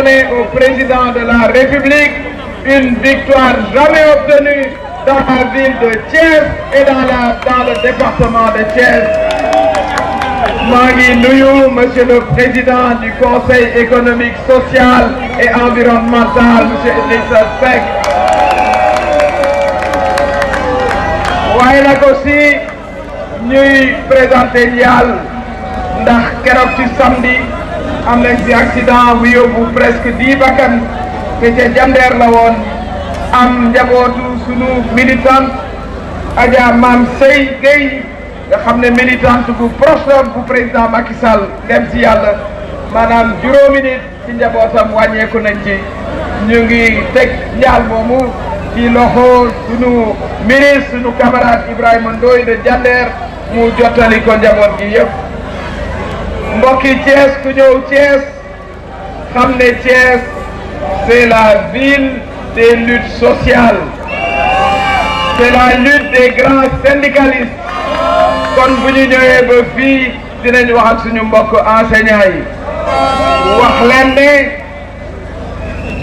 donner au président de la République une victoire jamais obtenue dans la ville de Thiès et dans le département de Thiès. Mangi nuyu, Monsieur le Président du Conseil économique, social et environnemental, Monsieur Idrissa Seck. waaye nag aussi ñuy présenter Yal ndax keroog ci samedi am nañ ci accident bu yóbbu presque 10 bakkan te ca Jandeer la woon am njabootu sunu militante Adja Mame Sey Gueye nga xam ne militante bu proche bu président Macky Sall dem ci yàlla maanaam juróomi nit ci njabootam wàññeeku nañ ci ñu ngi teg njaal moomu ci loxo sunu ministre sunu camarade Ibrahima Ndoye de Jandeer mu jottali ko njaboot gi yëpp mbokki Thiès ku ñëw Thiès xam ne Thiès c'est la ville des luttes sociales, c'est la lutte des grands syndicalistes. kon bu ñu ñëwee ba fii dinañ wax ak suñu mbokk enseignants yi wax leen ne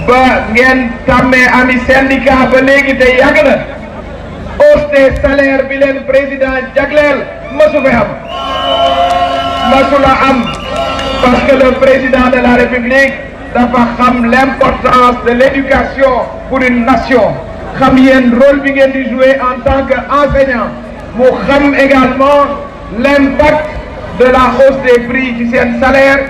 ba ngeen tàmmee ami syndicat ba léegi te yàgg na hausse des salaires bi leen président jagleel masu fi am masula am parce que le président de la République dafa xam l'importance de l'éducation pour une nation xam yéen rôle bi ngeen di jouer en tant qu'enseignant mu xam également l'impact de la hausse des prix ci seen salaire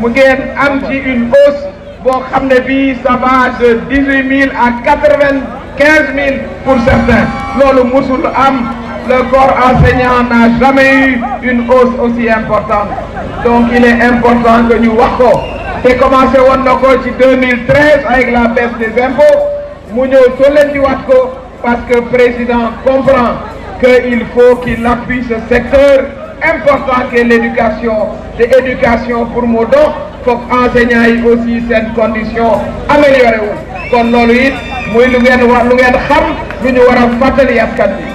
mu ngeen am ci une hausse boo xam ne bii ça va de 18 000 à 95 000 pour certains loolu musul am le corps enseignant n'a jamais eu une hausse aussi importante donc il est important que ñu wax ko te commencé woon na ko ci 2013 avec la baisse des impôts mu ñëw tollantiwaat ko parce que président comprend qu'il faut qu'il appuie ce secteur important qu'est l'éducation te éducation pour mu dox foog enseignants yi aussi seen condition amélioré wu kon loolu it muy lu ngeen xam lu ñu war a fàttali askan bi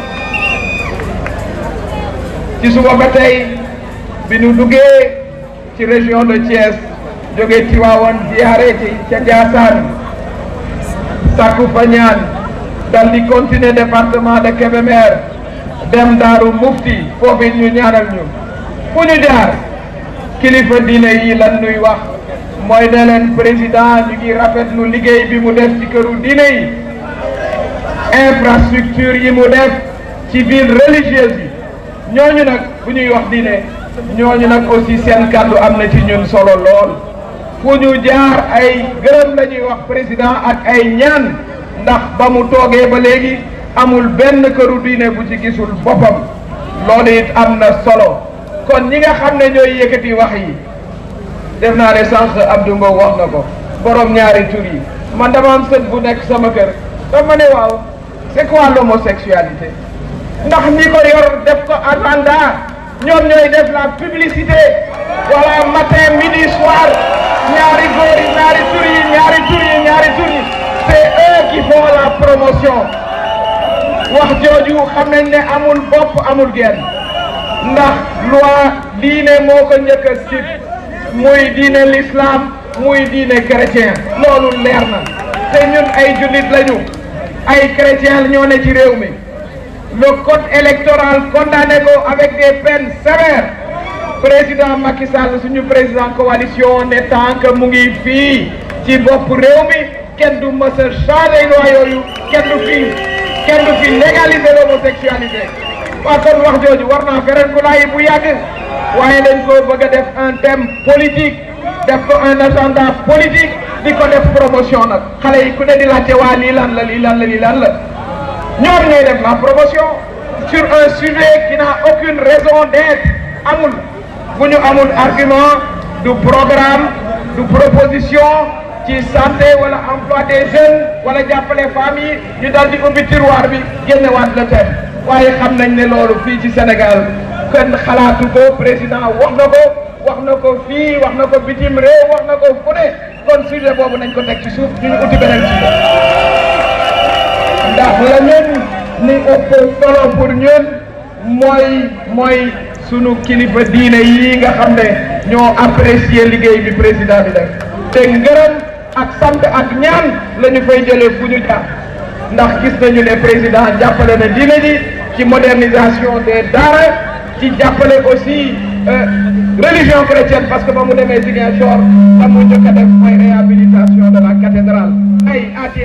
ci suba ba tey bi ñu duggee ci région de Thiès jóge Tivaouane ziyaare ci ca Ndiassane sakku fa ñaan dal di continuer département de Kébémer dem Daaru Mufti foofu ñu ñaanal ñu fu ñu jaar kilifa diine yi lan nuy wax mooy ne leen président ñu ngi rafetlu liggéey bi mu def ci këru diine yi infrastructure yi mu def ci ville religieuse yi ñooñu nag bu ñuy wax diine ñooñu nag aussi seen kàddu am na ci ñun solo lool fu ñu jaar ay gërëm la ñuy wax président ak ay ñaan ndax ba mu toogee ba léegi amul benn këru diine bu ci gisul boppam loolu it am na solo kon ñi nga xam ne ñooy yëkkati wax yi def naa ne sànq Abdou Mbow wax na ko borom ñaari tur yi man dama am sët bu nekk sama kër dama ne waaw c'est quoi l'homosexualité ndax ñi ko yor def ko agenda ñoom ñooy def la publicité voilà matin midi soir ñaari góor yi ñaari tur yi c'est eux qui font la promotion wax jooju xam nañ ne amul bopp amul genn ndax loi diine moo ko njëkk a sib muy diine l'islam muy diine chrétien loolu leer na te ñun ay jullit lañu ay chrétien ñoo ne ci réew mi le code électoral condamné ko avec des peines sévères président Macky Sall suñu président coalition ne tant que mu ngi fii ci bopp réew mi kenn du mës a changer loi yooyu kenn du fi légaliser l'homosexualité waa kon wax jooju war naa feren ku laay bu yàgg waaye dañ ko bëgg a def un thème politique def ko un agenda politique di ko def promotion nag xale yi ku ne di laajte waa lii lan la ñoom ñooy def la promotion sur un sujet qui n'a aucune raison d'être amul bu ñu amul argument du programme du proposition ci santé wala emploi des jeunes wala jàppale famille ñu dal di ubbi tiroir bi génnewaat le thème waaye xam nañ ne loolu fii ci Sénégal kenn xalaatu ko président wax na ko fii wax na ko bitim réew wax na ko fu ne kon sujet boobu nañ ko teg ci suuf ñu uti beneen sujet ndax la ñun ni ëpp solo pour ñun mooy sunu kilifa diine yi nga xam ne ñoo apprécier liggéey bi président bi def te ngërëm ak sant ak ñaan la ñu fay jëlee fu ñu jaar ndax gis nañu ne président jàppale na diine ji ci modernisation des daara ci jàppale aussi religion chrétienne parce que ba mu demee Ziguinchor la mu njëkk a def mooy réhabilitation de la cathédrale ay ati